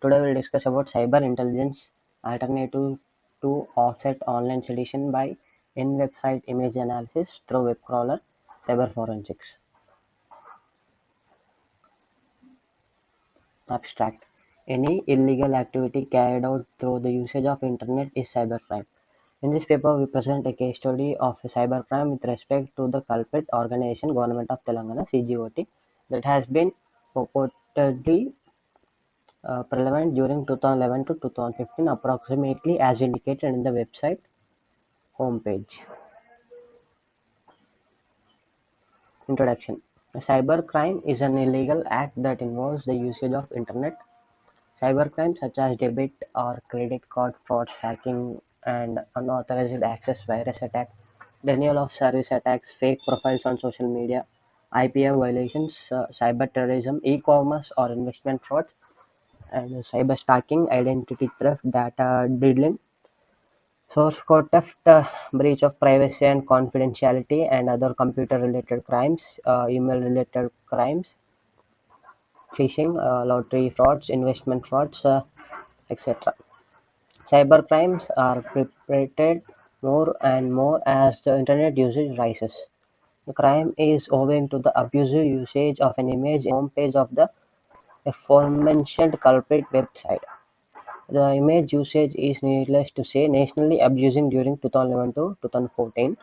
Today we'll discuss about cyber intelligence alternative to offset online sedition by in-website image analysis through web crawler cyber forensics. Abstract: any illegal activity carried out through the usage of internet is cybercrime. In this paper, we present a case study of a cybercrime with respect to the culprit organization Government of Telangana (CGOT) that has been purportedly prevalent during 2011 to 2015 approximately as indicated in the website homepage. Introduction: cybercrime is an illegal act that involves the usage of internet. Cybercrimes such as debit or credit card frauds, hacking and unauthorized access, virus attack, denial of service attacks, fake profiles on social media, IPM violations, cyber terrorism, e-commerce or investment frauds, and cyber stalking, identity theft, data diddling, source code theft, breach of privacy and confidentiality, and other computer-related crimes, email-related crimes, phishing, lottery frauds, investment frauds, etc. Cybercrimes are perpetrated more and more as the internet usage rises. The crime is owing to the abusive usage of an image in the homepage of the aforementioned culprit website. The image usage is, needless to say, nationally abusing during 2011 to 2014,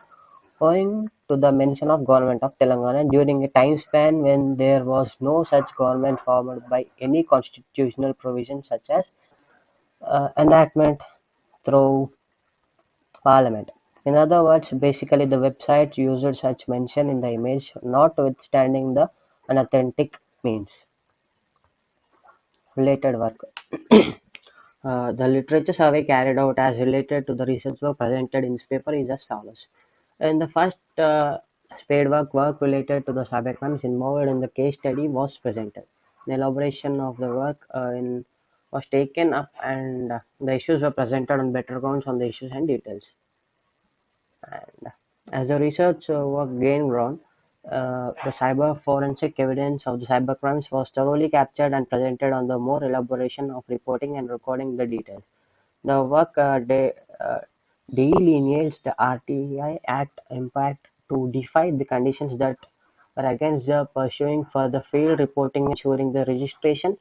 owing to the mention of Government of Telangana during a time span when there was no such government formed by any constitutional provision such as enactment through Parliament. In other words, basically the website used such mention in the image, notwithstanding the unauthentic means. Related work. The literature survey carried out as related to the research work presented in this paper is as follows. In the first work related to the cybercrimes involved in the case study was presented. The elaboration of the work was taken up and the issues were presented on better grounds on the issues and details. And as the research work gained ground, the cyber forensic evidence of the cybercrimes was thoroughly captured and presented on the more elaboration of reporting and recording the details. The work delineates the RTI Act impact to define the conditions that were against the pursuing further field reporting, ensuring the registration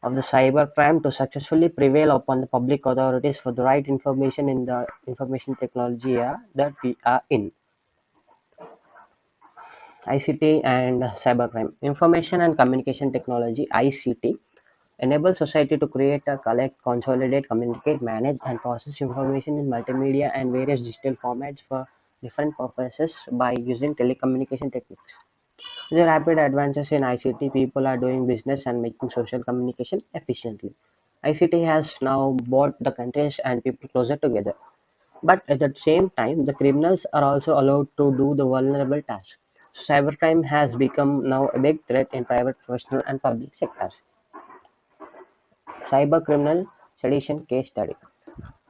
of the cybercrime to successfully prevail upon the public authorities for the right information in the information technology era that we are in. ICT and cybercrime. Information and communication technology (ICT) enables society to create, collect, consolidate, communicate, manage, and process information in multimedia and various digital formats for different purposes by using telecommunication techniques. With the rapid advances in ICT, people are doing business and making social communication efficiently. ICT has now brought the countries and people closer together. But at the same time, the criminals are also allowed to do the vulnerable tasks. So cybercrime has become now a big threat in private, professional, and public sectors. Cybercriminal Sedition Case Study.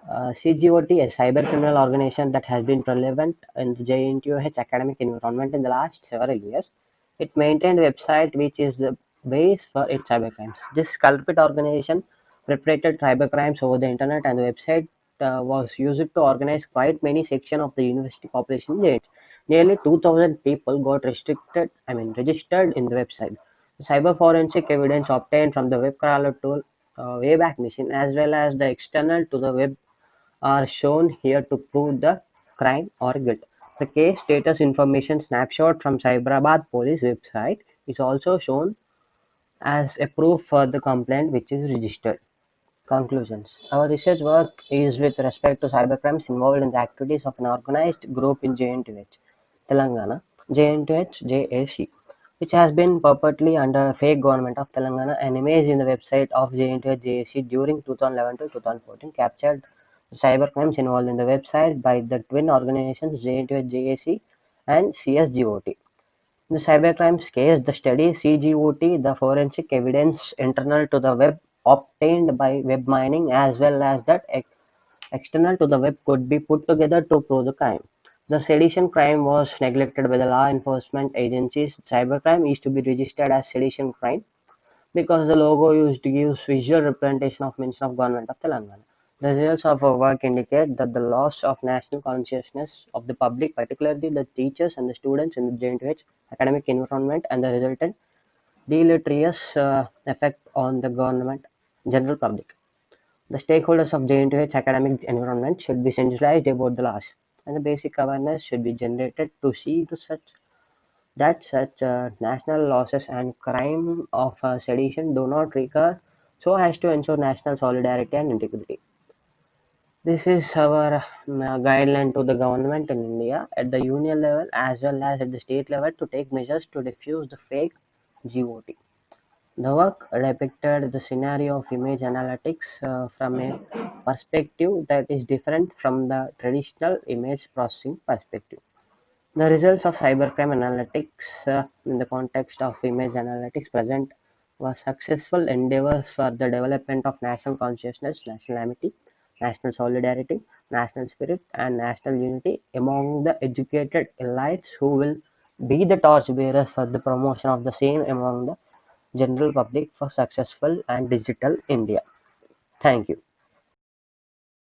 CGOT, a cybercriminal organization that has been relevant in the JNTUH academic environment in the last several years. It maintained a website which is the base for its cybercrimes. This culprit organization perpetrated cybercrimes over the internet, and the website was used to organize quite many sections of the university population in it. Nearly 2,000 people got registered in the website. The cyber forensic evidence obtained from the web crawler tool Wayback Machine as well as the external to the web are shown here to prove the crime or guilt. The case status information snapshot from Cyberabad police website is also shown as a proof for the complaint which is registered. Conclusions. Our research work is with respect to cybercrimes involved in the activities of an organized group in JNTH, Telangana, JNTH JAC, which has been purportedly under fake government of Telangana. An image in the website of JNTH JAC during 2011 to 2014 captured the cybercrimes involved in the website by the twin organizations JNTH JAC and CSGOT. In the cybercrimes case, the study CGOT, the forensic evidence internal to the web obtained by web mining as well as that external to the web could be put together to prove the crime. The sedition crime was neglected by the law enforcement agencies. Cybercrime is to be registered as sedition crime because the logo used gives visual representation of Ministry of Government of Telangana. The results of our work indicate that the loss of national consciousness of the public, particularly the teachers and the students in the JNTH academic environment, and the resultant deleterious effect on the government general public. The stakeholders of JNTH academic environment should be sensitized about the laws, and the basic awareness should be generated to see such national losses and crime of sedition do not recur, so as to ensure national solidarity and integrity. This is our guideline to the government in India at the union level as well as at the state level to take measures to diffuse the fake GOT. The work depicted the scenario of image analytics from a perspective that is different from the traditional image processing perspective. The results of cybercrime analytics in the context of image analytics present were successful endeavors for the development of national consciousness, national amity, national solidarity, national spirit, and national unity among the educated elites who will be the torchbearers for the promotion of the same among the general public for successful and digital India. Thank you.